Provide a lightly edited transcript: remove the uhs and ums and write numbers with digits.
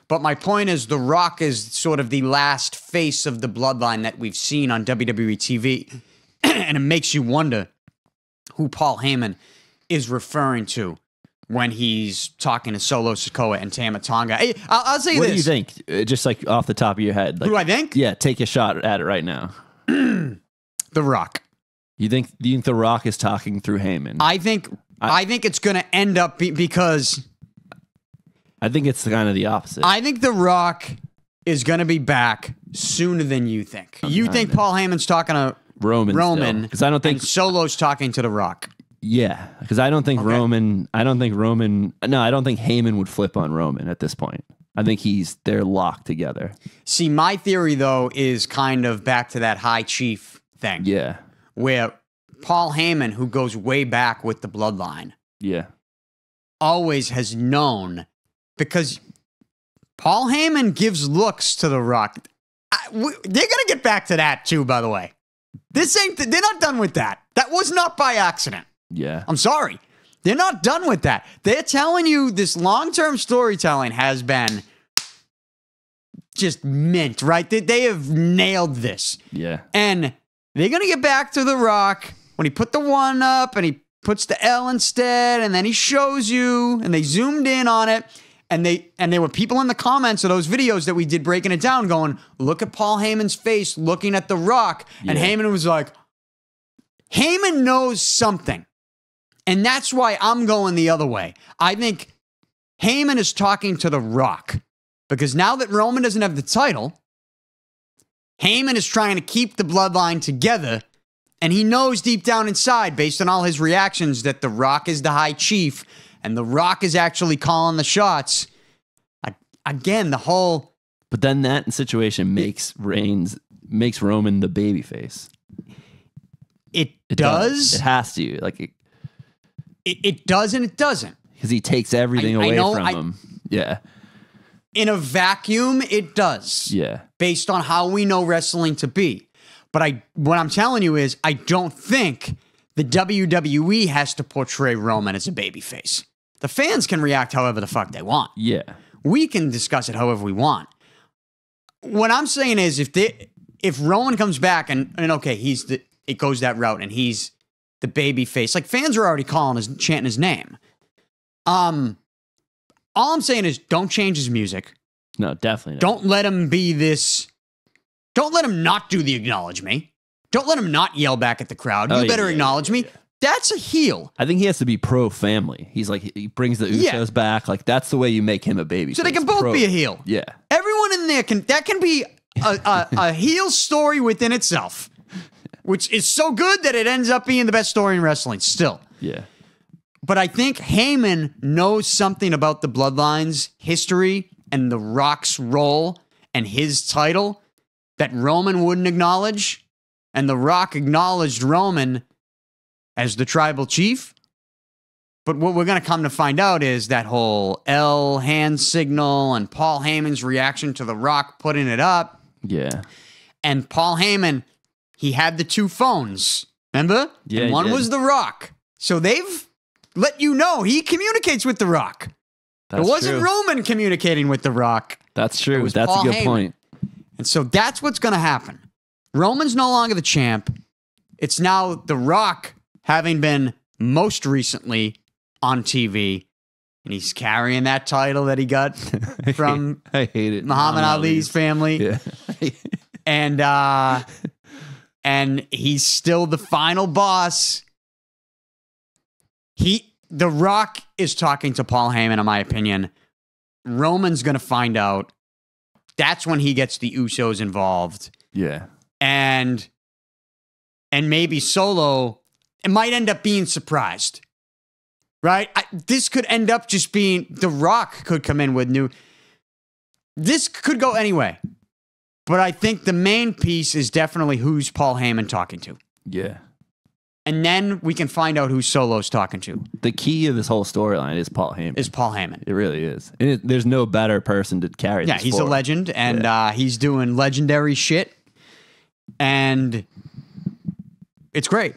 But my point is, The Rock is sort of the last face of the bloodline that we've seen on WWE TV. And it makes you wonder who Paul Heyman is referring to when he's talking to Solo Sikoa and Tama Tonga. Hey, I'll say what this. What do you think? Just like off the top of your head. Like, who I think? Yeah, take a shot at it right now. The Rock. Do you think The Rock is talking through Heyman? I think it's going to end up because... I think it's kind of the opposite. I think The Rock is going to be back sooner than you think. You think Paul Heyman's talking to Roman, because I don't think Solo's talking to The Rock. Yeah, because I don't think Roman. No, I don't think Heyman would flip on Roman at this point. I think they're locked together. See, my theory though is kind of back to that High Chief thing. Yeah, where Paul Heyman, who goes way back with the bloodline, always has known, because Paul Heyman gives looks to The Rock. They're gonna get back to that too, by the way. They're not done with that. That was not by accident. Yeah. I'm sorry. They're not done with that. They're telling you this long-term storytelling has been just mint, right? They have nailed this. Yeah. And they're going to get back to The Rock when he put the 1 up and he puts the L instead, and then he shows you, and they zoomed in on it. And there were people in the comments of those videos that we did breaking it down going, look at Paul Heyman's face looking at The Rock. And Heyman was like, Heyman knows something. And that's why I'm going the other way. I think Heyman is talking to The Rock. Because now that Roman doesn't have the title, Heyman is trying to keep the bloodline together. And he knows deep down inside, based on all his reactions, that The Rock is the High Chief. And The Rock is actually calling the shots. Again, the whole... But then that situation makes Roman the babyface. It does. It has to. Like it does and it doesn't. Because he takes everything away from him. Yeah. In a vacuum, it does. Yeah. Based on how we know wrestling to be. But what I'm telling you is, I don't think the WWE has to portray Roman as a babyface. The fans can react however the fuck they want. Yeah. We can discuss it however we want. What I'm saying is, if Roman comes back and okay, it goes that route and he's the baby face, like fans are already chanting his name. All I'm saying is, don't change his music. No, definitely not. Don't let him be this. Don't let him not do the acknowledge me. Don't let him not yell back at the crowd. You better acknowledge me. That's a heel. I think he has to be pro-family. He's like, he brings the Usos back. Like, that's the way you make him a baby. So they can both be a heel. Yeah. Everyone in there can be a heel story within itself, which is so good that it ends up being the best story in wrestling still. Yeah. But I think Heyman knows something about the Bloodline's history and The Rock's role and his title that Roman wouldn't acknowledge. And The Rock acknowledged Roman as the tribal chief. But what we're going to come to find out is that whole L hand signal and Paul Heyman's reaction to The Rock putting it up. Yeah. And Paul Heyman, he had the 2 phones, remember? Yeah. And one was The Rock. So they've let you know he communicates with The Rock. It wasn't Roman communicating with The Rock. That's true. That's Paul a good Heyman. point. And so that's what's going to happen. Roman's no longer the champ. It's now The Rock, having been most recently on TV, and he's carrying that title that he got from I hate it. Muhammad Ali's family. Yeah. And he's still the final boss. The Rock is talking to Paul Heyman, in my opinion. Roman's going to find out. That's when he gets the Usos involved. Yeah. And maybe Solo, it might end up being surprised. Right? This could end up just being, The Rock could come in with new. This could go anyway. But I think the main piece is definitely who's Paul Heyman talking to. Yeah. And then we can find out who Solo's talking to. The key of this whole storyline is Paul Heyman. It really is. And there's no better person to carry this he's forward. a legend, and he's doing legendary shit. And it's great.